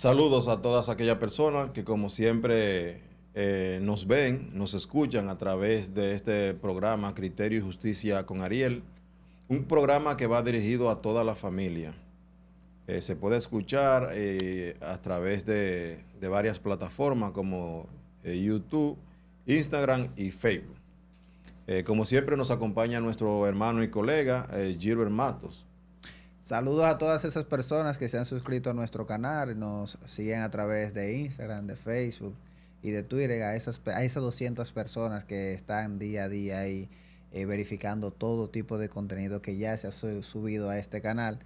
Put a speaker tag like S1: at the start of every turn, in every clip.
S1: Saludos a todas aquellas personas que como siempre nos ven, nos escuchan a través de este programa Criterio y Justicia con Ariel, un programa que va dirigido a toda la familia. Se puede escuchar a través de varias plataformas como YouTube, Instagram y Facebook. Como siempre nos acompaña nuestro hermano y colega Gilbert Matos.
S2: Saludos a todas esas personas que se han suscrito a nuestro canal, nos siguen a través de Instagram, de Facebook y de Twitter, a esas 200 personas que están día a día ahí verificando todo tipo de contenido que ya se ha subido a este canal.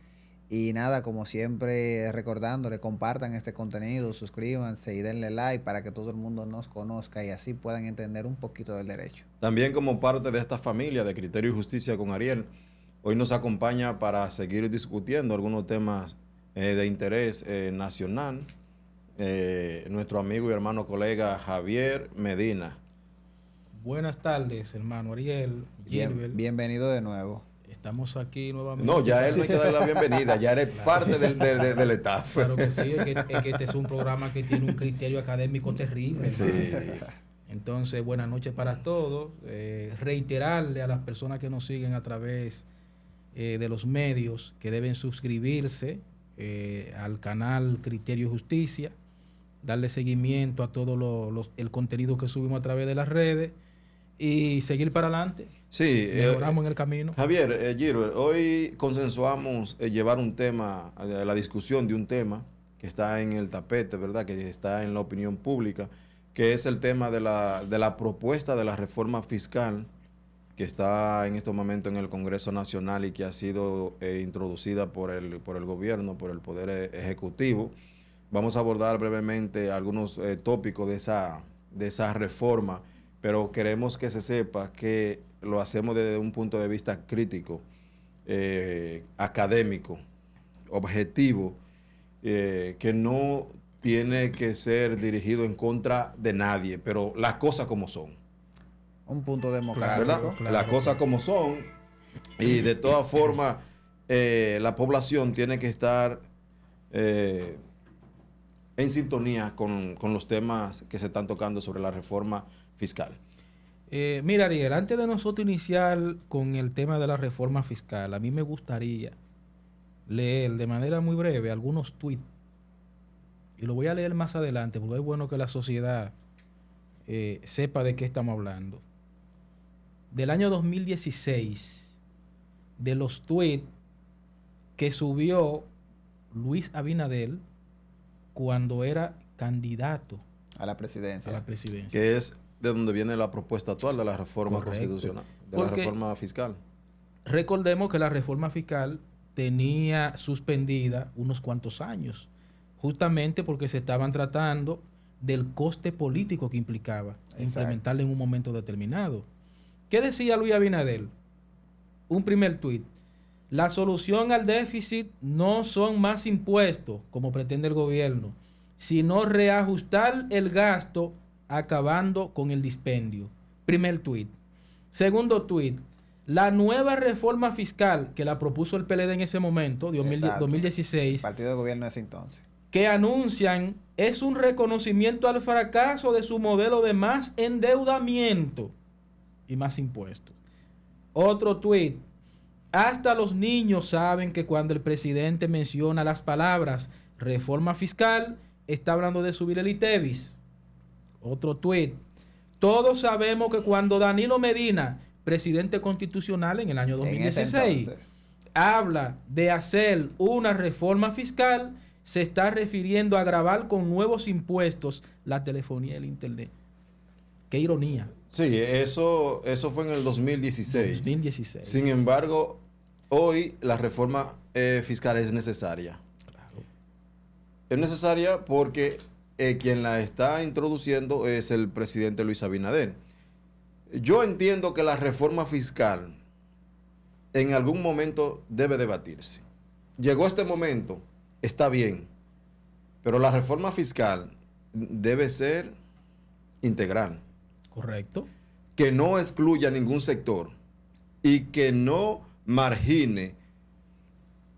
S2: Y nada, como siempre recordándole, compartan este contenido, suscríbanse y denle like para que todo el mundo nos conozca y así puedan entender un poquito del derecho.
S1: También como parte de esta familia de Criterio y Justicia con Ariel, hoy nos acompaña para seguir discutiendo algunos temas de interés nacional nuestro amigo y hermano colega Javier Medina.
S3: Buenas tardes, hermano Ariel, Gilbert.
S2: Bienvenido de nuevo.
S3: Estamos aquí nuevamente.
S1: No, ya él no hay que darle la bienvenida, ya eres parte del staff.
S3: Claro que sí, es que este es un programa que tiene un criterio académico terrible.
S1: Sí.
S3: Entonces, buenas noches para todos. Reiterarle a las personas que nos siguen a través de los medios que deben suscribirse al canal Criterio y Justicia, darle seguimiento a todo el contenido que subimos a través de las redes y seguir para adelante.
S1: Sí,
S3: mejoramos en el camino.
S1: Javier, Gilbert, hoy consensuamos llevar un tema, la discusión de un tema que está en el tapete, ¿verdad? Que está en la opinión pública, que es el tema de la propuesta de la reforma fiscal que está en estos momentos en el Congreso Nacional y que ha sido introducida por el gobierno, por el Poder Ejecutivo. Vamos a abordar brevemente algunos tópicos de esa reforma, pero queremos que se sepa que lo hacemos desde un punto de vista crítico, académico, objetivo, que no tiene que ser dirigido en contra de nadie, pero las cosas como son.
S2: Un punto democrático.
S1: ¿Verdad? Claro. Las cosas como son. Y de todas formas, la población tiene que estar en sintonía con los temas que se están tocando sobre la reforma fiscal.
S3: Mira, Ariel, antes de nosotros iniciar con el tema de la reforma fiscal, a mí me gustaría leer de manera muy breve algunos tweets. Y lo voy a leer más adelante, porque es bueno que la sociedad sepa de qué estamos hablando. Del año 2016, de los tweets que subió Luis Abinader cuando era candidato
S2: a la presidencia.
S1: Que es de donde viene la propuesta actual de la reforma constitucional, de la reforma fiscal.
S3: Recordemos que la reforma fiscal tenía suspendida unos cuantos años, justamente porque se estaban tratando del coste político que implicaba implementarla en un momento determinado. ¿Qué decía Luis Abinader? Un primer tuit. La solución al déficit no son más impuestos, como pretende el gobierno, sino reajustar el gasto acabando con el dispendio. Primer tuit. Segundo tuit. La nueva reforma fiscal que la propuso el PLD en ese momento, 2016.
S2: El partido de gobierno de ese entonces.
S3: Que anuncian es un reconocimiento al fracaso de su modelo de más endeudamiento y más impuestos. Otro tuit. Hasta los niños saben que cuando el presidente menciona las palabras reforma fiscal, está hablando de subir el ITEVIS. Otro tuit. Todos sabemos que cuando Danilo Medina, presidente constitucional en el año 2016, habla de hacer una reforma fiscal, se está refiriendo a gravar con nuevos impuestos la telefonía y el internet. Qué ironía.
S1: Sí, eso fue en el 2016. Sin embargo, hoy la reforma fiscal es necesaria.
S3: Claro.
S1: Es necesaria porque quien la está introduciendo es el presidente Luis Abinader. Yo entiendo que la reforma fiscal en algún momento debe debatirse. Llegó este momento, está bien, pero la reforma fiscal debe ser integral.
S3: Correcto.
S1: Que no excluya ningún sector y que no margine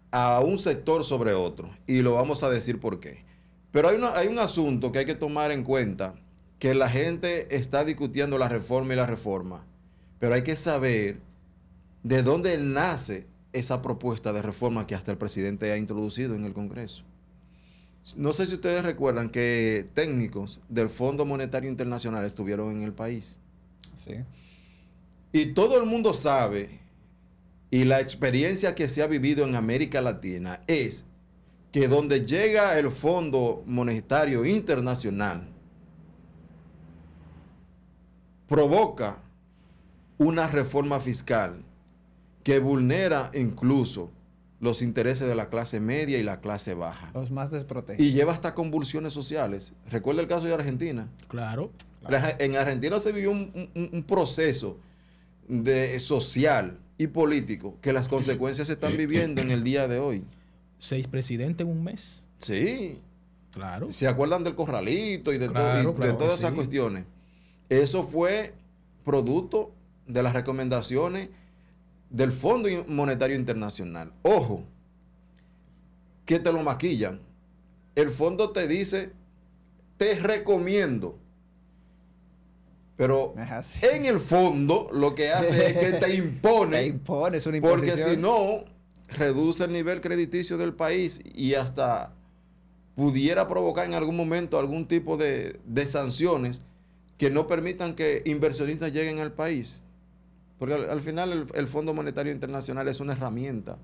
S1: a un sector sobre otro. Y lo vamos a decir por qué. Pero hay un asunto que hay que tomar en cuenta, que la gente está discutiendo la reforma y la reforma, pero hay que saber de dónde nace esa propuesta de reforma que hasta el presidente ha introducido en el Congreso. No sé si ustedes recuerdan que técnicos del Fondo Monetario Internacional estuvieron en el país.
S2: Sí.
S1: Y todo el mundo sabe, y la experiencia que se ha vivido en América Latina es que donde llega el Fondo Monetario Internacional, provoca una reforma fiscal que vulnera incluso los intereses de la clase media y la clase baja.
S2: Los más desprotegidos.
S1: Y lleva hasta convulsiones sociales. Recuerda el caso de Argentina.
S3: Claro.
S1: En Argentina se vivió un proceso social y político que las consecuencias se están viviendo en el día de hoy.
S3: 6 presidentes en un mes.
S1: Sí.
S3: Claro.
S1: ¿Se acuerdan del corralito y de,
S3: Claro,
S1: de todas esas
S3: sí.
S1: cuestiones? Eso fue producto de las recomendaciones del Fondo Monetario Internacional. Ojo, que te lo maquillan. El fondo te dice, te recomiendo. Pero en el fondo lo que hace es que te impone.
S2: Te impone, es una imposición.
S1: Porque si no, reduce el nivel crediticio del país y hasta pudiera provocar en algún momento algún tipo de sanciones que no permitan que inversionistas lleguen al país. Porque al final el Fondo Monetario Internacional es una herramienta,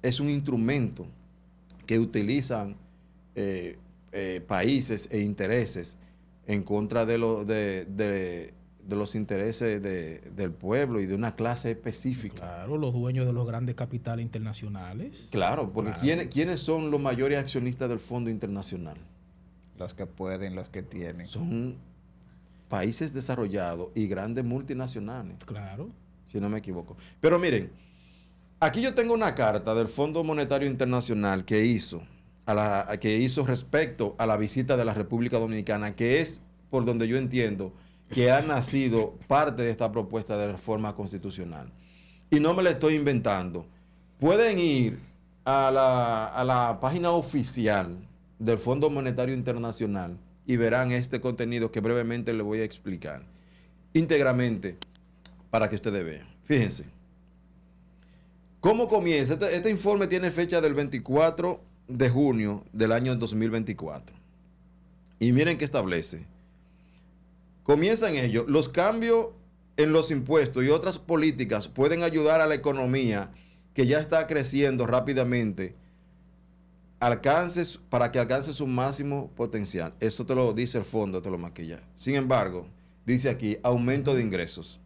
S1: es un instrumento que utilizan países e intereses en contra de los intereses del pueblo y de una clase específica.
S3: Claro, los dueños de los grandes capitales internacionales.
S1: Claro, porque
S3: Claro.
S1: ¿quiénes son los mayores accionistas del Fondo Internacional?
S2: Los que pueden, los que tienen.
S1: Son países desarrollados y grandes multinacionales,
S3: Claro.
S1: si no me equivoco. Pero miren, aquí yo tengo una carta del Fondo Monetario Internacional que hizo respecto a la visita de la República Dominicana, que es por donde yo entiendo que ha nacido parte de esta propuesta de reforma constitucional. Y no me la estoy inventando. Pueden ir a la página oficial del Fondo Monetario Internacional y verán este contenido que brevemente les voy a explicar íntegramente para que ustedes vean. Fíjense. ¿Cómo comienza? Este informe tiene fecha del 24 de junio del año 2024. Y miren qué establece. Comienza en ello. Los cambios en los impuestos y otras políticas pueden ayudar a la economía que ya está creciendo rápidamente para que alcance su máximo potencial. Eso te lo dice el fondo, te lo maquilla. Sin embargo, dice aquí, aumento de ingresos.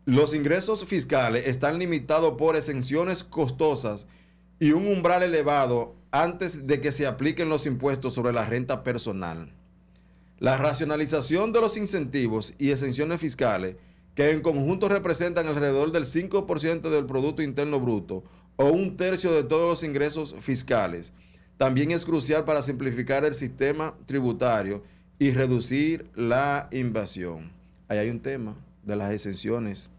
S1: Los ingresos fiscales están limitados por exenciones costosas y un umbral elevado antes de que se apliquen los impuestos sobre la renta personal. La racionalización de los incentivos y exenciones fiscales, que en conjunto representan alrededor del 5% del Producto Interno Bruto, o 1/3 de todos los ingresos fiscales, también es crucial para simplificar el sistema tributario y reducir la invasión. Ahí hay un tema de las exenciones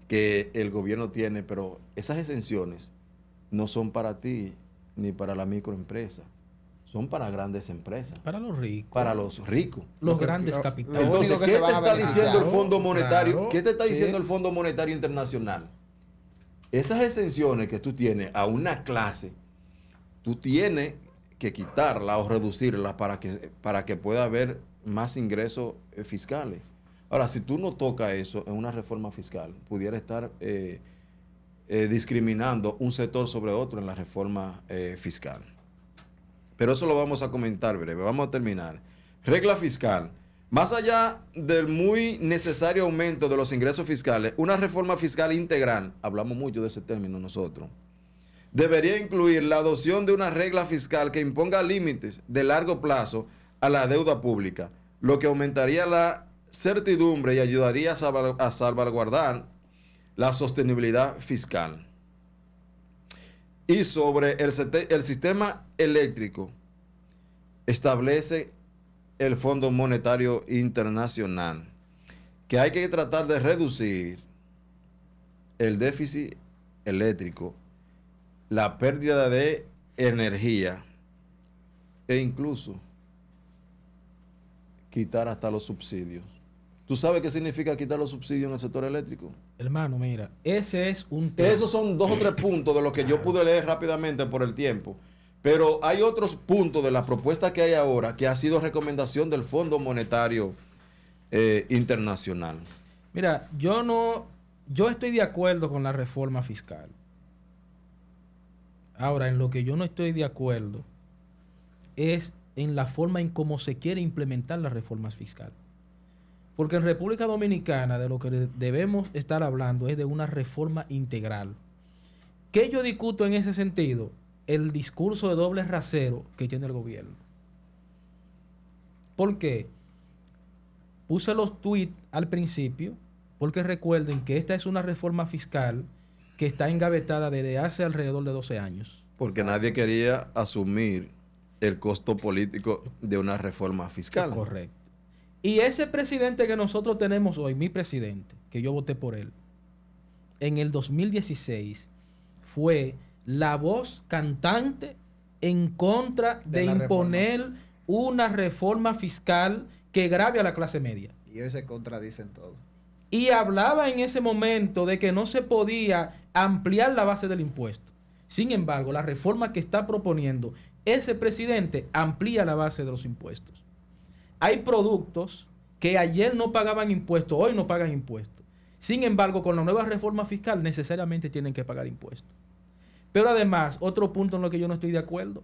S1: que el gobierno tiene, pero esas exenciones no son para ti ni para la microempresa, son para grandes empresas.
S3: Para los ricos.
S1: Para los ricos.
S3: Los grandes
S2: lo
S3: capitales.
S1: Entonces,
S2: único que
S1: ¿qué
S2: se
S1: te
S2: van a
S1: está
S2: beneficiar?
S1: diciendo el Fondo Monetario?
S3: Claro.
S1: ¿Qué te está diciendo
S2: Sí.
S1: el Fondo Monetario Internacional? Esas exenciones que tú tienes a una clase, tú tienes que quitarla o reducirla para que pueda haber más ingresos fiscales. Ahora, si tú no tocas eso en una reforma fiscal, pudiera estar discriminando un sector sobre otro en la reforma fiscal. Pero eso lo vamos a comentar breve. Vamos a terminar. Regla fiscal. Más allá del muy necesario aumento de los ingresos fiscales, una reforma fiscal integral, hablamos mucho de ese término nosotros, debería incluir la adopción de una regla fiscal que imponga límites de largo plazo a la deuda pública, lo que aumentaría la certidumbre y ayudaría a salvaguardar la sostenibilidad fiscal. Y sobre el sistema eléctrico, establece el Fondo Monetario Internacional que hay que tratar de reducir el déficit eléctrico, la pérdida de energía e incluso quitar hasta los subsidios. ¿Tú sabes qué significa quitar los subsidios en el sector eléctrico?
S3: Hermano, mira, ese es un tema.
S1: Esos son 2 o 3 puntos de los que yo pude leer rápidamente por el tiempo. Pero hay otros puntos de la propuesta que hay ahora que ha sido recomendación del Fondo Monetario Internacional.
S3: Mira, yo estoy de acuerdo con la reforma fiscal. Ahora, en lo que yo no estoy de acuerdo es en la forma en cómo se quiere implementar la reforma fiscal. Porque en República Dominicana de lo que debemos estar hablando es de una reforma integral. ¿Qué yo discuto en ese sentido? El discurso de doble rasero que tiene el gobierno. ¿Por qué? Puse los tweets al principio porque recuerden que esta es una reforma fiscal que está engavetada desde hace alrededor de 12 años.
S1: Porque nadie quería asumir el costo político de una reforma fiscal.
S3: Correcto. Y ese presidente que nosotros tenemos hoy, mi presidente, que yo voté por él, en el 2016 fue la voz cantante en contra de imponer una reforma fiscal que grave a la clase media.
S2: Y hoy se contradicen todos.
S3: Y hablaba en ese momento de que no se podía ampliar la base del impuesto. Sin embargo, la reforma que está proponiendo ese presidente amplía la base de los impuestos. Hay productos que ayer no pagaban impuestos, hoy no pagan impuestos. Sin embargo, con la nueva reforma fiscal necesariamente tienen que pagar impuestos. Pero además, otro punto en lo que yo no estoy de acuerdo,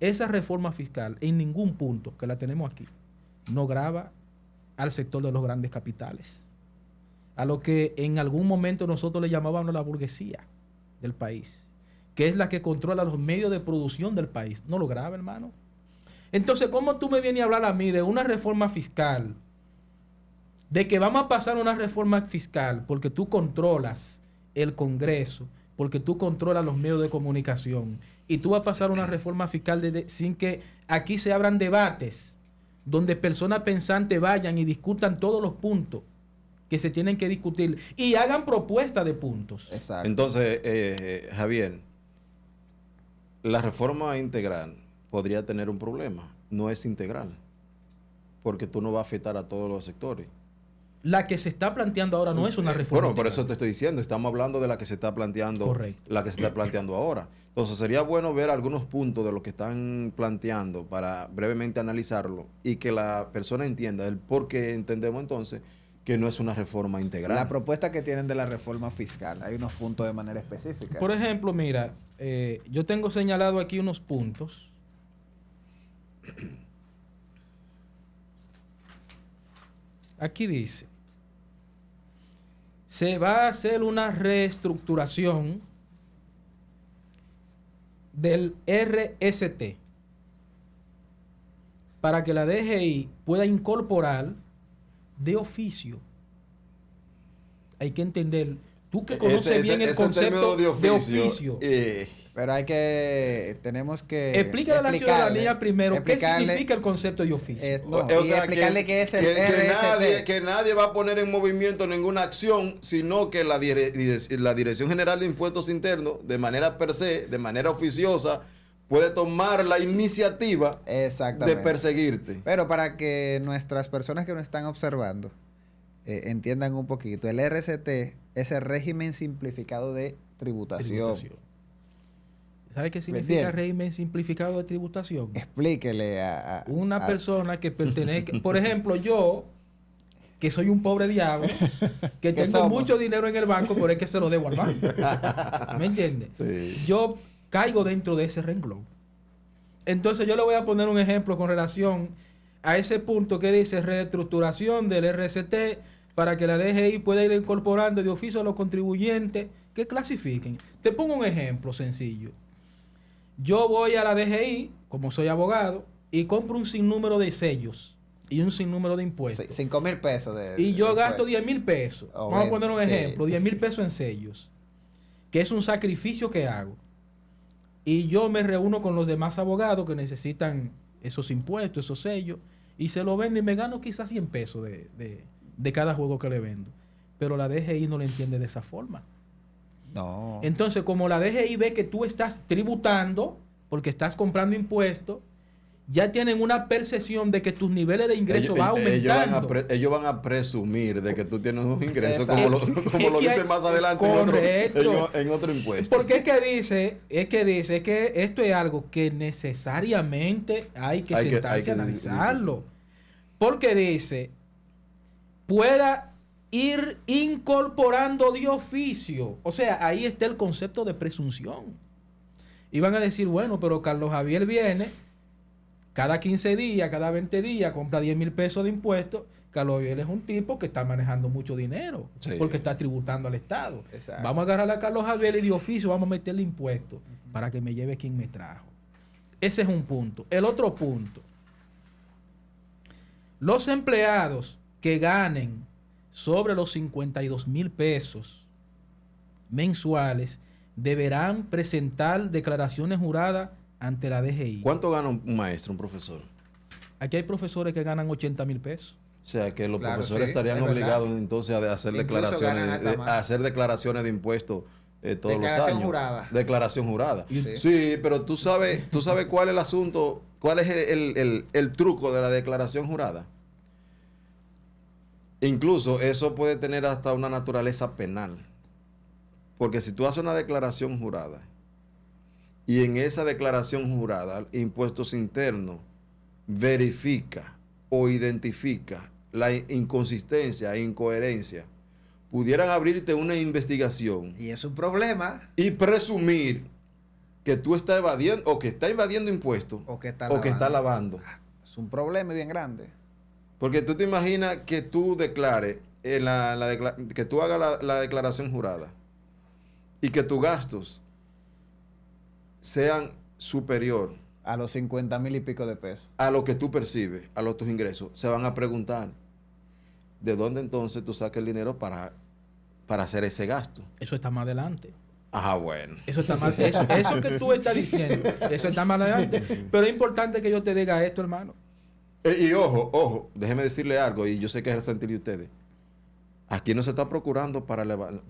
S3: esa reforma fiscal en ningún punto que la tenemos aquí no grava al sector de los grandes capitales, a lo que en algún momento nosotros le llamábamos la burguesía del país, que es la que controla los medios de producción del país. No lo grava, hermano. Entonces, ¿cómo tú me vienes a hablar a mí de una reforma fiscal? De que vamos a pasar una reforma fiscal porque tú controlas el Congreso, porque tú controlas los medios de comunicación, y tú vas a pasar una reforma fiscal sin que aquí se abran debates, donde personas pensantes vayan y discutan todos los puntos que se tienen que discutir y hagan propuestas de puntos.
S2: Exacto.
S1: Entonces, Javier, la reforma integral podría tener un problema. No es integral, porque tú no vas a afectar a todos los sectores.
S3: La que se está planteando ahora no es una reforma.
S1: Bueno, por eso te estoy diciendo, estamos hablando de la que se está planteando.
S3: Correcto.
S1: La que se está planteando ahora. Entonces sería bueno ver algunos puntos de lo que están planteando para brevemente analizarlo y que la persona entienda el por qué entendemos entonces que no es una reforma integral.
S2: La propuesta que tienen de la reforma fiscal, hay unos puntos de manera específica.
S3: Por ejemplo, mira, yo tengo señalado aquí unos puntos. Aquí dice, se va a hacer una reestructuración del RST para que la DGI pueda incorporar de oficio. Hay que entender, tú que conoces bien el concepto de oficio.
S2: Pero tenemos que
S3: explícale a la ciudadanía primero qué significa el concepto de oficio.
S2: Explicarle qué es el RST.
S1: Que nadie va a poner en movimiento ninguna acción, sino que la Dirección General de Impuestos Internos, de manera per se, de manera oficiosa, puede tomar la iniciativa de perseguirte.
S2: Pero para que nuestras personas que nos están observando entiendan un poquito, el RST es el régimen simplificado de tributación.
S3: ¿Sabe qué significa régimen simplificado de tributación?
S2: Explíquele a
S3: una persona que pertenece, por ejemplo, yo, que soy un pobre diablo, que tengo mucho dinero en el banco, pero es que se lo debo al banco. ¿Me entiende?
S1: Sí.
S3: Yo caigo dentro de ese renglón. Entonces yo le voy a poner un ejemplo con relación a ese punto que dice reestructuración del RST para que la DGI pueda ir incorporando de oficio a los contribuyentes que clasifiquen. Te pongo un ejemplo sencillo. Yo voy a la DGI, como soy abogado, y compro un sinnúmero de sellos y un sinnúmero de impuestos.
S2: 5,000 pesos.
S3: Y yo gasto 10,000 pesos. Vamos a poner un ejemplo, 10,000 pesos en sellos, que es un sacrificio que hago. Y yo me reúno con los demás abogados que necesitan esos impuestos, esos sellos, y se lo vendo y me gano quizás 100 pesos de cada juego que le vendo. Pero la DGI no lo entiende de esa forma.
S2: No.
S3: Entonces, como la DGI ve que tú estás tributando, porque estás comprando impuestos, ya tienen una percepción de que tus niveles de ingresos van aumentando.
S1: Ellos van a presumir de que tú tienes unos ingresos,
S2: Exacto.
S1: como lo dicen más adelante en otro impuesto.
S3: Porque es que esto es algo que necesariamente hay que sentarse a analizarlo. Porque dice, pueda ir incorporando de oficio. O sea, ahí está el concepto de presunción. Y van a decir, bueno, pero Carlos Javier viene cada 15 días, cada 20 días, compra 10,000 pesos de impuestos. Carlos Javier es un tipo que está manejando mucho dinero, sí, porque está tributando al Estado. Exacto. Vamos a agarrar a Carlos Javier y de oficio vamos a meterle impuestos para que me lleve quien me trajo. Ese es un punto. El otro punto. Los empleados que ganen sobre los 52,000 pesos mensuales deberán presentar declaraciones juradas ante la DGI.
S1: ¿Cuánto gana un maestro, un profesor?
S3: Aquí hay profesores que ganan 80,000 pesos.
S1: O sea, que los profesores estarían obligados entonces a hacer declaraciones de impuestos todos los años. Declaración jurada. Sí, pero tú sabes cuál es el asunto, cuál es el truco de la declaración jurada. Incluso eso puede tener hasta una naturaleza penal. Porque si tú haces una declaración jurada y en esa declaración jurada Impuestos Internos verifica o identifica la inconsistencia e incoherencia, pudieran abrirte una investigación.
S2: Y es un problema.
S1: Y presumir que tú estás evadiendo, o que está evadiendo impuestos, o que está lavando.
S2: Es un problema bien grande.
S1: Porque tú te imaginas que tú declares, que tú hagas la declaración jurada y que tus gastos sean superior
S2: a los 50,000 y pico de pesos.
S1: A lo que tú percibes, a tus ingresos. Se van a preguntar, ¿de dónde entonces tú sacas el dinero para hacer ese gasto?
S3: Eso está más adelante.
S1: Ajá, bueno.
S3: Eso está mal. Eso que tú estás diciendo, eso está más adelante. Pero es importante que yo te diga esto, hermano.
S1: Y ojo, déjeme decirle algo, y yo sé que es resentir de ustedes. Aquí no se está procurando para elevar.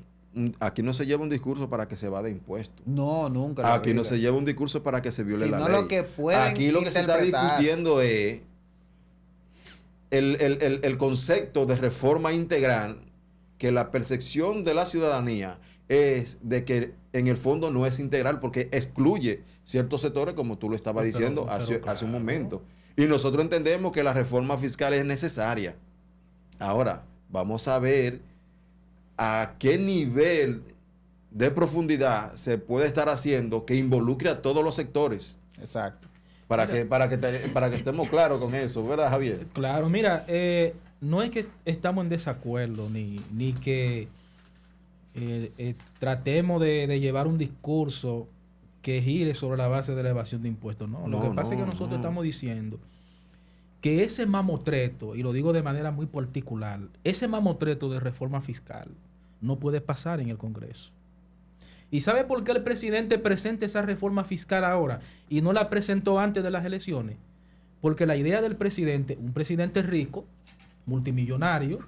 S1: Aquí no se lleva un discurso para que se evade impuestos.
S2: No, nunca.
S1: Aquí no se lleva un discurso para que se viole la ley.
S2: Lo que
S1: aquí lo que se está discutiendo es el concepto de reforma integral, que la percepción de la ciudadanía es de que en el fondo no es integral porque excluye ciertos sectores, como tú lo estabas diciendo hace un momento. Y nosotros entendemos que la reforma fiscal es necesaria. Ahora, vamos a ver a qué nivel de profundidad se puede estar haciendo que involucre a todos los sectores.
S2: Exacto.
S1: Para que estemos claros con eso, ¿verdad, Javier?
S3: Claro, mira, no es que estamos en desacuerdo, ni que tratemos de llevar un discurso que gire sobre la base de la evasión de impuestos. No, lo que pasa es que nosotros estamos diciendo que ese mamotreto, y lo digo de manera muy particular, ese mamotreto de reforma fiscal no puede pasar en el Congreso. ¿Y sabe por qué el presidente presenta esa reforma fiscal ahora y no la presentó antes de las elecciones? Porque la idea del presidente, un presidente rico, multimillonario,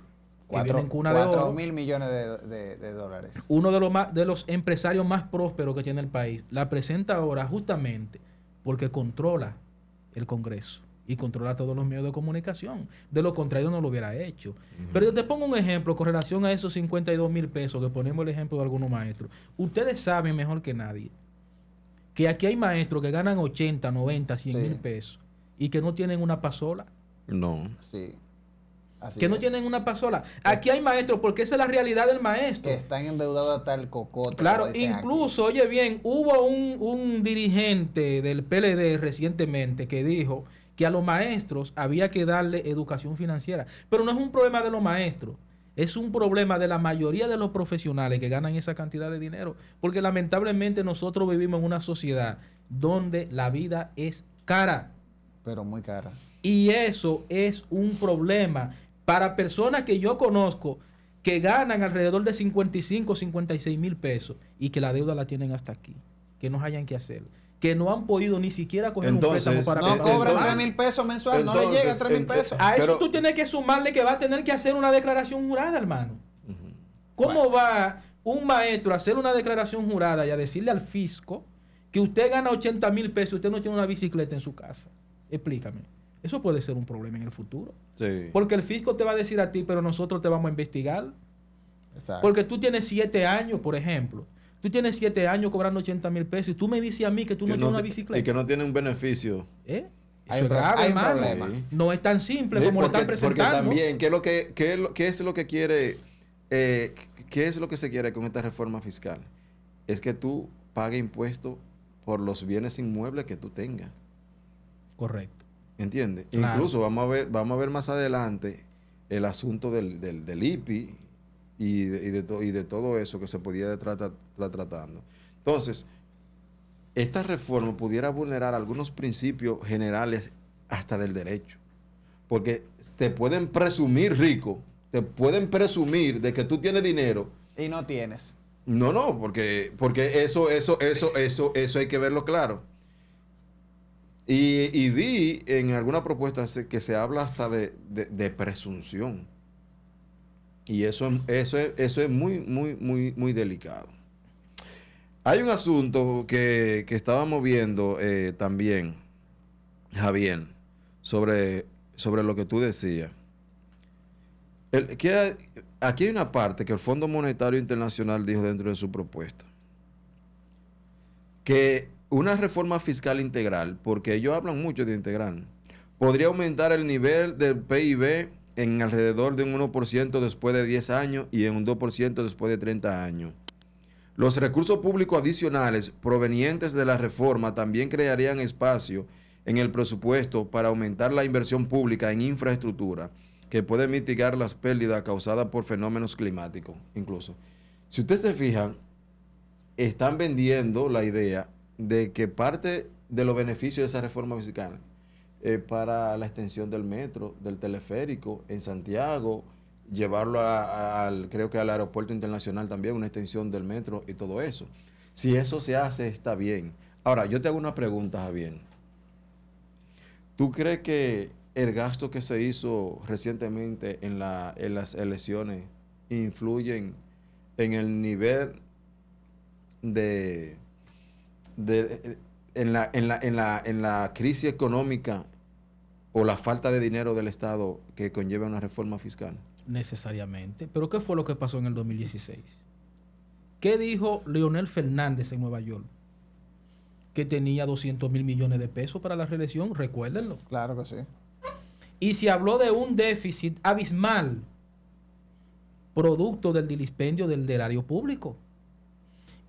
S3: que viene en cuna de oro,
S2: 4,000 millones de dólares.
S3: Uno de los empresarios más prósperos que tiene el país, la presenta ahora justamente porque controla el Congreso y controla todos los medios de comunicación. De lo contrario no lo hubiera hecho. Pero yo te pongo un ejemplo con relación a esos 52,000 pesos, que ponemos el ejemplo de algunos maestros. Ustedes saben mejor que nadie que aquí hay maestros que ganan 80, 90, 100,000 pesos y que no tienen una pasola.
S1: No.
S2: Sí.
S3: Que no tienen una pasola. Aquí hay maestros, porque esa es la realidad del maestro.
S2: Que están endeudados hasta el cocote.
S3: Claro, incluso, oye bien, hubo un dirigente del PLD recientemente que dijo que a los maestros había que darle educación financiera. Pero no es un problema de los maestros, es un problema de la mayoría de los profesionales que ganan esa cantidad de dinero. Porque lamentablemente nosotros vivimos en una sociedad donde la vida es cara.
S2: Pero muy cara.
S3: Y eso es un problema para personas que yo conozco que ganan alrededor de 55, 56,000 pesos y que la deuda la tienen hasta aquí, que no hayan que hacer, que no han podido ni siquiera coger un préstamo para
S2: no cobran 3,000 pesos mensual, no le llegan 3,000 pesos.
S3: A eso tú tienes que sumarle que va a tener que hacer una declaración jurada, hermano. ¿Cómo va un maestro a hacer una declaración jurada y a decirle al fisco que usted gana 80,000 pesos y usted no tiene una bicicleta en su casa? Explícame. Eso puede ser un problema en el futuro.
S1: Sí.
S3: Porque el fisco te va a decir a ti, pero nosotros te vamos a investigar.
S2: Exacto.
S3: Porque tú tienes 7 años, por ejemplo. Tú tienes 7 años cobrando 80,000 pesos y tú me dices a mí que tú no tienes una bicicleta.
S1: Y que no tiene un beneficio.
S3: ¿Eh?
S2: Hay
S3: Eso es
S2: un
S3: grave,
S2: hay un
S3: hermano.
S2: problema.
S1: Sí.
S3: No es tan simple
S1: Sí,
S3: como lo están presentando.
S1: Porque también, ¿qué es lo que quiere, qué es lo que se quiere con esta reforma fiscal? Es que tú pagues impuestos por los bienes inmuebles que tú tengas.
S3: Correcto.
S1: ¿Entiendes?
S3: Claro.
S1: Incluso vamos a ver más adelante el asunto del IPI y de todo eso que se podía estar tratando. Entonces, esta reforma pudiera vulnerar algunos principios generales hasta del derecho. Porque te pueden presumir rico, te pueden presumir de que tú tienes dinero.
S2: Y no tienes.
S1: No, porque eso hay que verlo claro. Y vi en alguna propuesta que se habla hasta de presunción. Y eso es muy delicado. Hay un asunto que estábamos viendo también, Javier, sobre lo que tú decías. Aquí hay una parte que el Fondo Monetario Internacional dijo dentro de su propuesta, que una reforma fiscal integral, porque ellos hablan mucho de integral, podría aumentar el nivel del PIB en alrededor de un 1% después de 10 años y en un 2% después de 30 años. Los recursos públicos adicionales provenientes de la reforma también crearían espacio en el presupuesto para aumentar la inversión pública en infraestructura, que puede mitigar las pérdidas causadas por fenómenos climáticos. Incluso, si ustedes se fijan, están vendiendo la idea de que parte de los beneficios de esa reforma fiscal para la extensión del metro, del teleférico en Santiago, llevarlo creo que al aeropuerto internacional también, una extensión del metro y todo eso. Si eso se hace, está bien. Ahora, yo te hago una pregunta, Javier. ¿Tú crees que el gasto que se hizo recientemente en las elecciones influyen en el nivel en la crisis económica o la falta de dinero del Estado que conlleva una reforma fiscal?
S3: Necesariamente. ¿Pero qué fue lo que pasó en el 2016? ¿Qué dijo Leonel Fernández en Nueva York? Que tenía 200,000 millones de pesos para la reelección, recuérdenlo.
S2: Claro que sí.
S3: Y se habló de un déficit abismal, producto del dispendio del erario público.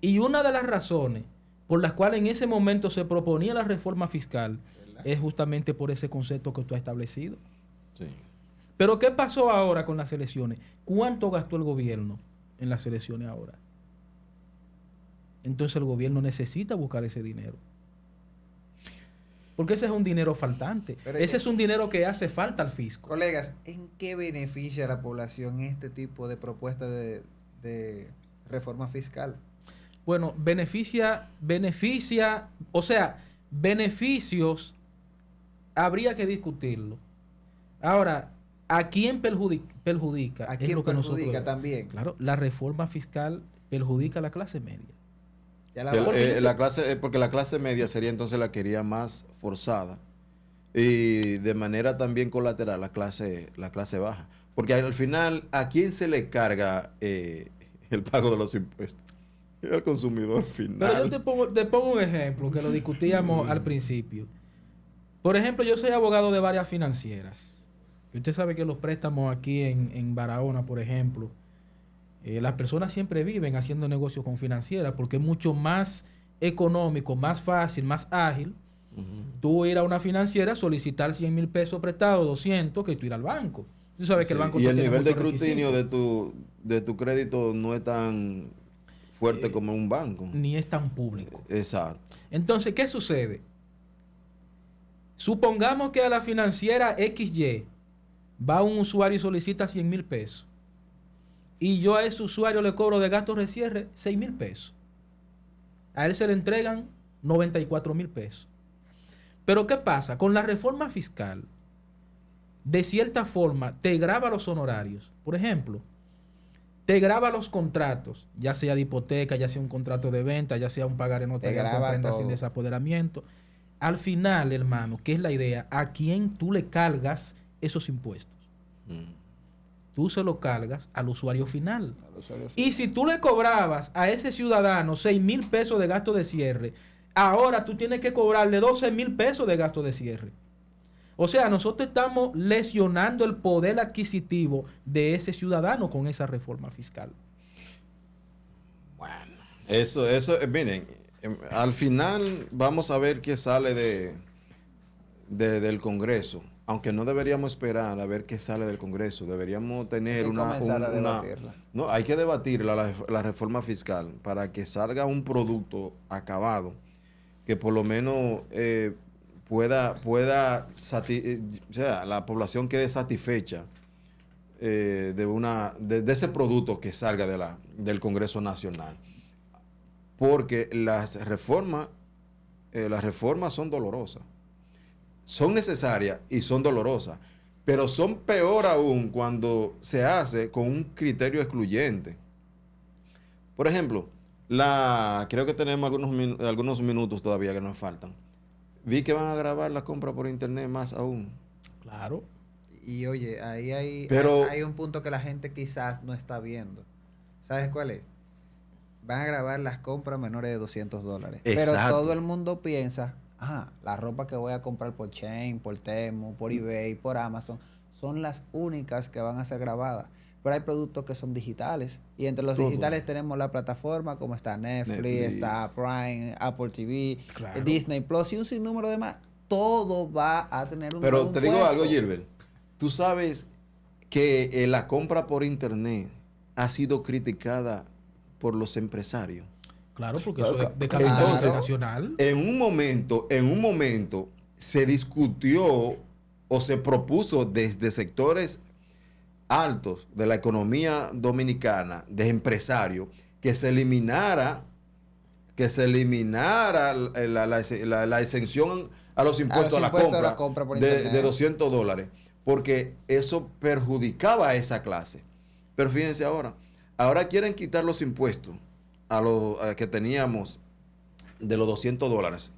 S3: Y una de las razones por las cuales en ese momento se proponía la reforma fiscal es justamente por ese concepto que tú has establecido.
S1: Sí.
S3: Pero ¿qué pasó ahora con las elecciones? ¿Cuánto gastó el gobierno en las elecciones ahora? Entonces el gobierno necesita buscar ese dinero. Porque ese es un dinero faltante.
S2: Pero
S3: ese es un dinero que hace falta al fisco.
S2: Colegas, ¿en qué beneficia a la población este tipo de propuesta de reforma fiscal?
S3: Bueno, beneficia, o sea, beneficios habría que discutirlo. Ahora, ¿a quién perjudica?
S2: ¿A
S3: Es
S2: quién
S3: lo que
S2: perjudica
S3: nosotros-
S2: también?
S3: Claro, la reforma fiscal perjudica a la clase media.
S2: Ya la-
S1: Porque la clase media sería entonces la que iría más forzada y de manera también colateral la clase baja. Porque al final, ¿a quién se le carga el pago de los impuestos? Al consumidor final.
S3: Pero yo te pongo un ejemplo que lo discutíamos al principio. Por ejemplo, yo soy abogado de varias financieras. Y usted sabe que los préstamos aquí en Barahona, por ejemplo, las personas siempre viven haciendo negocios con financieras porque es mucho más económico, más fácil, más ágil. Tú ir a una financiera, solicitar 100,000 pesos prestados, 200, que tú ir al banco. Tú sabes que el banco
S1: y
S3: te
S1: el
S3: tiene
S1: nivel de
S3: muchos
S1: escrutinio
S3: requisitos.
S1: de tu crédito no es tan fuerte como un banco.
S3: Ni es tan público.
S1: Exacto.
S3: Entonces, ¿qué sucede? Supongamos que a la financiera XY va un usuario y solicita 100,000 pesos. Y yo a ese usuario le cobro de gastos de cierre 6,000 pesos. A él se le entregan 94,000 pesos. Pero ¿qué pasa? Con la reforma fiscal, de cierta forma, te grava los honorarios. Por ejemplo, te graba los contratos, ya sea de hipoteca, ya sea un contrato de venta, ya sea un pagaré notarial con prenda sin desapoderamiento. Al final, hermano, ¿qué es la idea? ¿A quién tú le cargas esos impuestos? Tú se lo cargas al usuario final. Y si tú le cobrabas a ese ciudadano 6,000 pesos de gasto de cierre, ahora tú tienes que cobrarle 12,000 pesos de gasto de cierre. O sea, nosotros estamos lesionando el poder adquisitivo de ese ciudadano con esa reforma fiscal.
S1: Bueno, eso, miren, al final vamos a ver qué sale del Congreso. Aunque no deberíamos esperar a ver qué sale del Congreso, deberíamos tener una no, hay que debatir la reforma fiscal para que salga un producto acabado que por lo menos pueda o sea, la población quede satisfecha de ese producto que salga del Congreso Nacional. Porque las reformas son dolorosas. Son necesarias y son dolorosas, pero son peor aún cuando se hace con un criterio excluyente. Por ejemplo, creo que tenemos algunos minutos todavía que nos faltan. Vi que van a grabar la compra por internet más aún.
S3: Claro.
S2: Y oye, ahí hay un punto que la gente quizás no está viendo. ¿Sabes cuál es? Van a grabar las compras menores de $200.
S1: Exacto.
S2: Pero todo el mundo piensa, la ropa que voy a comprar por Shein, por Temu, por eBay, por Amazon, son las únicas que van a ser grabadas. Pero hay productos que son digitales. Y entre los digitales tenemos la plataforma, como está Netflix, está Prime, Apple TV, claro, Disney Plus y un sinnúmero de más. Todo va a tener un
S1: Pero te digo algo, Gilbert. Tú sabes que la compra por internet ha sido criticada por los empresarios.
S3: Claro, porque eso de capital nacional.
S1: En un momento se discutió o se propuso desde sectores altos de la economía dominicana, de empresarios, que se eliminara la exención a los impuestos a la compra de $200, porque eso perjudicaba a esa clase. Pero fíjense ahora quieren quitar los impuestos a los que teníamos de los $200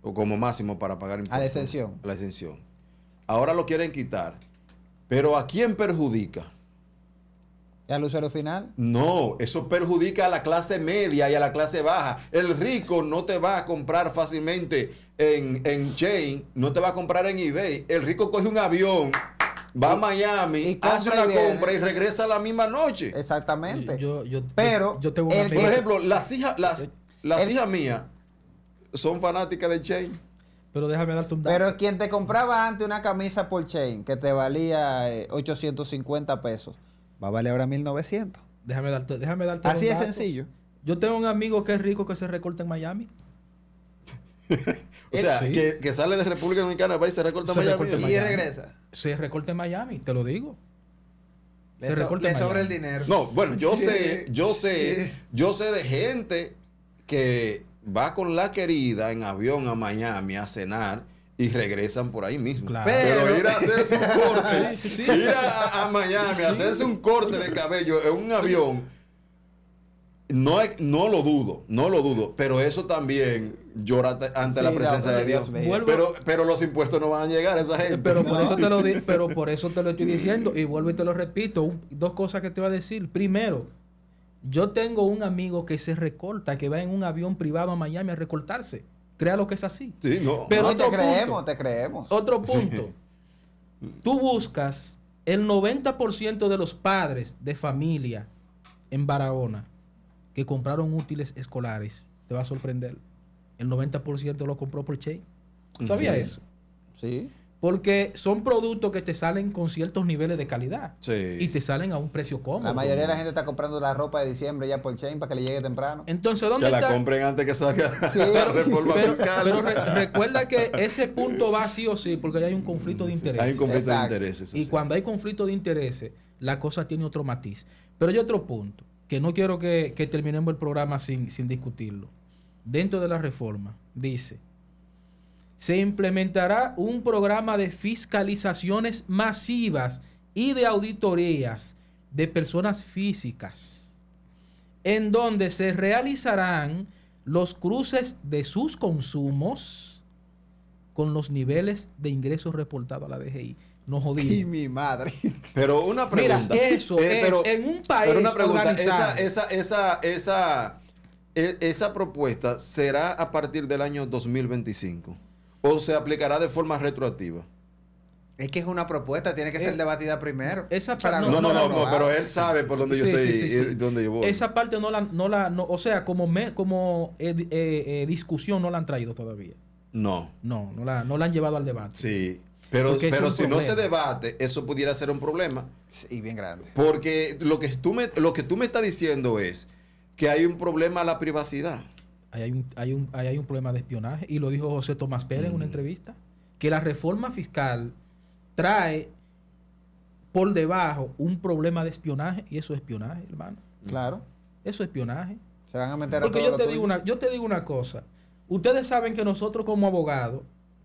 S1: o como máximo para pagar impuestos.
S2: A la exención.
S1: Ahora lo quieren quitar. Pero ¿a quién perjudica?
S2: ¿Y al usuario final?
S1: No, eso perjudica a la clase media y a la clase baja. El rico no te va a comprar fácilmente en Shein, no te va a comprar en eBay. El rico coge un avión, va a Miami, hace una compra y regresa la misma noche.
S2: Exactamente.
S3: Pero yo tengo
S1: por ejemplo, las hijas mías son fanáticas de Shein.
S3: Pero déjame darte un dato.
S2: Pero quien te compraba antes una camisa por Shein que te valía 850 pesos, va a valer ahora 1,900.
S3: Déjame darte
S2: así
S3: un
S2: es
S3: dato.
S2: Sencillo.
S3: Yo tengo un amigo que es rico que se recorta en Miami.
S1: O sea, sí, que sale de República Dominicana, va y se recorta en Miami.
S2: Y regresa.
S3: Se recorta en Miami, te lo digo.
S2: Le sobra el dinero.
S1: No, bueno, yo sé de gente que va con la querida en avión a Miami a cenar y regresan por ahí mismo.
S3: Claro.
S1: Pero ir a hacerse un corte, ir a Miami a hacerse un corte de cabello en un avión, no lo dudo, pero eso también llora ante la presencia de Dios. Pero los impuestos no van a llegar a esa gente.
S3: Pero por eso te lo estoy diciendo y vuelvo y te lo repito. Dos cosas que te voy a decir. Primero, yo tengo un amigo que se recorta, que va en un avión privado a Miami a recortarse. Créalo que es así.
S1: Sí, no.
S3: Pero
S2: no, te creemos.
S3: Otro punto. Sí. Tú buscas el 90% de los padres de familia en Barahona que compraron útiles escolares. Te va a sorprender. El 90% lo compró por Shein. ¿Sabías eso?
S2: Sí.
S3: Porque son productos que te salen con ciertos niveles de calidad.
S1: Sí.
S3: Y te salen a un precio cómodo.
S2: La mayoría de la gente está comprando la ropa de diciembre ya por Shein para que le llegue temprano.
S3: Entonces, ¿dónde
S1: está?
S3: Que
S1: la compren antes que salga la reforma fiscal.
S3: Pero recuerda que ese punto va sí o sí, porque hay un conflicto de intereses.
S1: Hay un conflicto de intereses.
S3: Y cuando hay conflicto de intereses, la cosa tiene otro matiz. Pero hay otro punto, que no quiero que terminemos el programa sin discutirlo. Dentro de la reforma, dice: se implementará un programa de fiscalizaciones masivas y de auditorías de personas físicas, en donde se realizarán los cruces de sus consumos con los niveles de ingresos reportados a la DGI. No
S2: Y
S3: jodimos.
S2: mi madre.
S1: Pero una pregunta.
S3: Mira, eso es en un país
S1: pero una pregunta,
S3: organizado.
S1: esa propuesta será a partir del año 2025 o se aplicará de forma retroactiva.
S2: Es que es una propuesta, tiene que ser debatida primero.
S3: Esa
S2: Para
S3: parte-
S2: luego
S1: No,
S2: aprobar.
S1: pero él sabe por dónde yo
S3: Sí,
S1: estoy
S3: sí, sí, sí.
S1: y dónde yo voy.
S3: Esa parte o sea, como discusión no la han traído todavía.
S1: No,
S3: No la han llevado al debate.
S1: sí. Pero
S3: Porque es un
S1: si no
S3: problema.
S1: se debate, eso pudiera ser un problema.
S2: Sí, bien grande.
S1: Porque lo que tú me estás diciendo es que hay un problema a la privacidad.
S3: Ahí hay un problema de espionaje. Y lo dijo José Tomás Pérez en una entrevista. Que la reforma fiscal trae por debajo un problema de espionaje. Y eso es espionaje, hermano.
S2: Claro.
S3: Eso es espionaje.
S2: Se van a meter a
S3: Porque
S2: todo
S3: yo te
S2: lo
S3: digo
S2: tuyo.
S3: yo te digo una cosa. Ustedes saben que nosotros como abogados,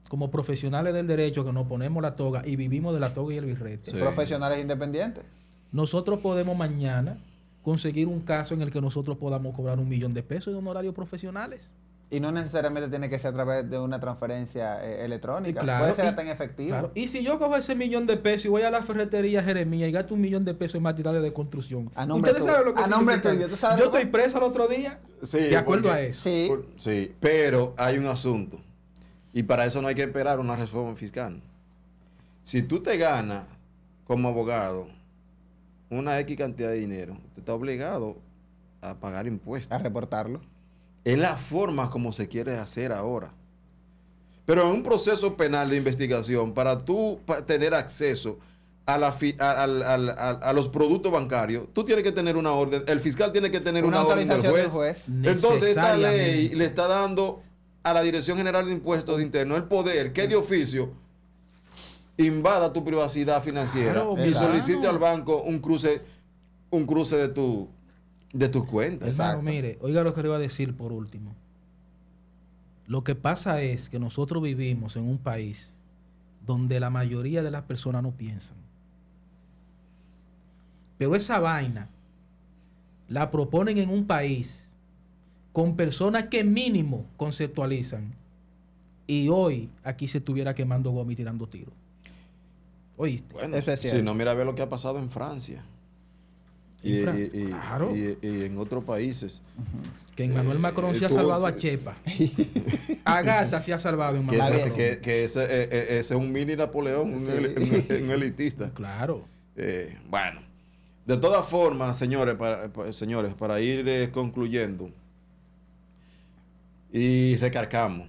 S3: como profesionales del derecho, que nos ponemos la toga y vivimos de la toga y el birrete,
S1: Sí.
S2: Profesionales independientes.
S3: nosotros podemos mañana conseguir un caso en el que nosotros podamos cobrar $1,000,000 de honorarios profesionales.
S2: Y no necesariamente tiene que ser a través de una transferencia electrónica.
S3: Claro,
S2: Puede ser
S3: y-
S2: hasta en efectivo.
S3: Claro. Y si yo cojo ese $1,000,000 y voy a la ferretería Jeremías y gasto $1,000,000 en materiales de construcción,
S2: A nombre
S3: ¿ustedes
S2: tuyo.
S3: saben lo que
S2: A nombre
S3: significa?
S2: tuyo, ¿tú sabes
S3: Yo
S2: lo que-
S3: estoy preso el otro día
S1: Sí,
S3: de acuerdo
S1: porque-
S3: a eso.
S2: Sí.
S1: Sí, pero hay un asunto. Y para eso no hay que esperar una reforma fiscal. Si tú te ganas como abogado una X cantidad de dinero, usted está obligado a pagar impuestos.
S2: A reportarlo.
S1: Es la forma como se quiere hacer ahora. Pero en un proceso penal de investigación, para tú tener acceso a, a los productos bancarios, tú tienes que tener una orden, el fiscal tiene que tener una orden del
S2: autorización
S1: juez.
S2: del juez.
S1: Entonces esta ley
S3: Necesariamente.
S1: le está dando a la Dirección General de Impuestos Internos el poder que de oficio invada tu privacidad financiera
S3: Claro,
S1: y
S2: exacto.
S1: solicite al banco un cruce de tus cuentas.
S3: Hermano,
S2: Exacto.
S3: mire, oiga lo que le iba a decir por último. Lo que pasa es que nosotros vivimos en un país donde la mayoría de las personas no piensan. Pero esa vaina la proponen en un país con personas que mínimo conceptualizan. Y hoy aquí se estuviera quemando goma y tirando tiros. ¿Oíste?
S1: Bueno,
S2: Eso es cierto.
S1: si no, mira a ver lo que ha pasado en Francia. Y,
S3: Claro.
S1: y en otros países.
S3: Que Emmanuel Macron se ha
S1: tuvo-
S3: salvado a Chepa. A Gata se ha salvado en
S1: Que,
S2: Está
S3: Macron.
S2: bien.
S1: ese es un mini Napoleón,
S2: Sí.
S1: un elitista.
S3: Claro.
S1: Bueno, de todas formas, señores, para ir concluyendo, y recargamos,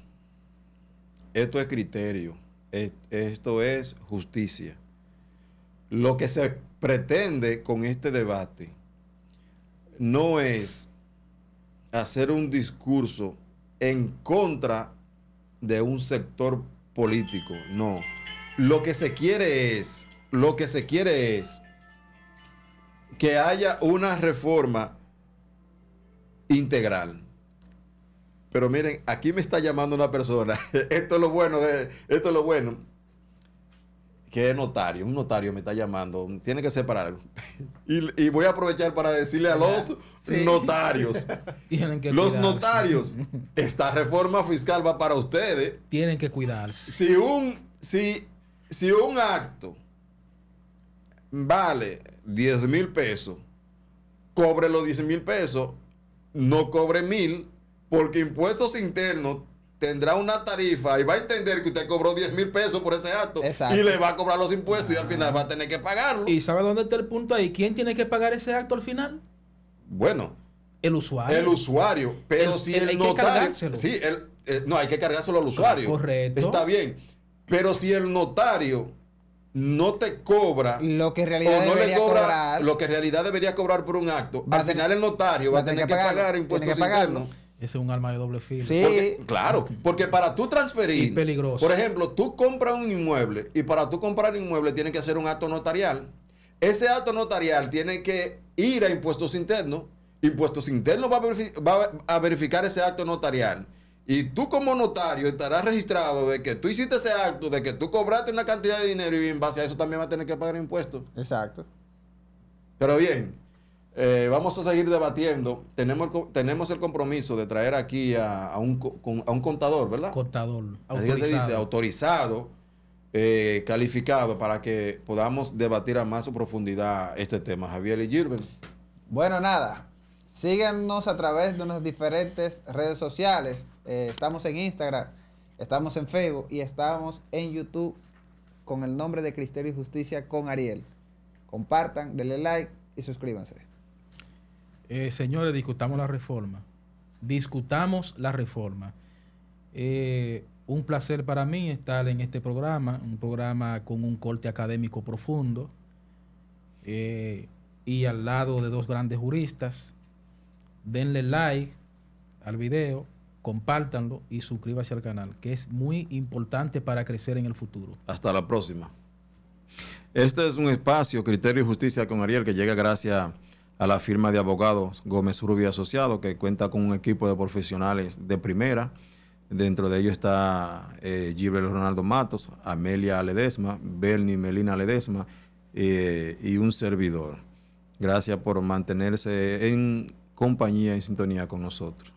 S1: esto es criterio, esto es justicia. Lo que se pretende con este debate no es hacer un discurso en contra de un sector político, no. Lo que se quiere es que haya una reforma integral. Pero miren, aquí me está llamando una persona. Esto es lo bueno, que es notario. Un notario me está llamando. Tiene que separar. Y voy a aprovechar para decirle a los
S2: Sí.
S1: notarios.
S3: Tienen que
S1: Los
S3: cuidarse.
S1: notarios, esta reforma fiscal va para ustedes.
S3: Tienen que cuidarse.
S1: Si un acto vale 10,000 pesos, cobre los 10,000 pesos, no cobre 1,000, porque Impuestos Internos tendrá una tarifa y va a entender que usted cobró 10,000 pesos por ese acto.
S2: Exacto.
S1: Y le va a cobrar los impuestos y al final va a tener que pagarlo.
S3: ¿Y sabe dónde está el punto ahí? ¿Quién tiene que pagar ese acto al final?
S1: Bueno,
S3: El usuario.
S1: el usuario, pero si el
S3: hay que
S1: notario,
S3: cargárselo.
S1: sí, no hay que cargárselo al usuario.
S3: Correcto.
S1: Está bien, pero si el notario no te cobra
S2: Lo que en
S1: o
S2: realidad
S1: no le
S2: debería
S1: cobra
S2: cobrar.
S1: lo que en realidad debería cobrar por un acto,
S2: Va a
S1: al
S2: tener-
S1: final el notario va a tener que pagar
S2: pagarlo,
S1: impuestos
S2: tiene que pagarlo.
S1: internos.
S3: Ese es un arma de doble filo.
S2: Sí.
S1: Claro, porque para tú transferir,
S3: Y peligroso.
S1: por ejemplo, tú compras un inmueble y para tú comprar un inmueble tienes que hacer un acto notarial. Ese acto notarial tiene que ir a Impuestos Internos. Impuestos Internos va a verificar ese acto notarial. Y tú como notario estarás registrado de que tú hiciste ese acto, de que tú cobraste una cantidad de dinero y en base a eso también vas a tener que pagar impuestos.
S2: Exacto.
S1: Pero bien, vamos a seguir debatiendo. Tenemos el compromiso de traer aquí a un contador, ¿verdad?
S3: Contador.
S1: Así que se dice, autorizado, calificado, para que podamos debatir a más profundidad este tema. Javier y Gilbert.
S2: Bueno, nada. Síganos a través de nuestras diferentes redes sociales. Estamos en Instagram, estamos en Facebook y estamos en YouTube con el nombre de Criterio y Justicia con Ariel. Compartan, denle like y suscríbanse.
S3: Señores, discutamos la reforma. Discutamos la reforma. Un placer para mí estar en este programa, un programa con un corte académico profundo y al lado de dos grandes juristas. Denle like al video, compártanlo y suscríbanse al canal, que es muy importante para crecer en el futuro.
S1: Hasta la próxima. Este es un espacio, Criterio y Justicia con Ariel, que llega gracias a la firma de abogados Gómez Rubio Asociado, que cuenta con un equipo de profesionales de primera. Dentro de ellos está Gilbert Ronaldo Matos, Amelia Ledesma, Bernie Melina Ledesma y un servidor. Gracias por mantenerse en compañía y sintonía con nosotros.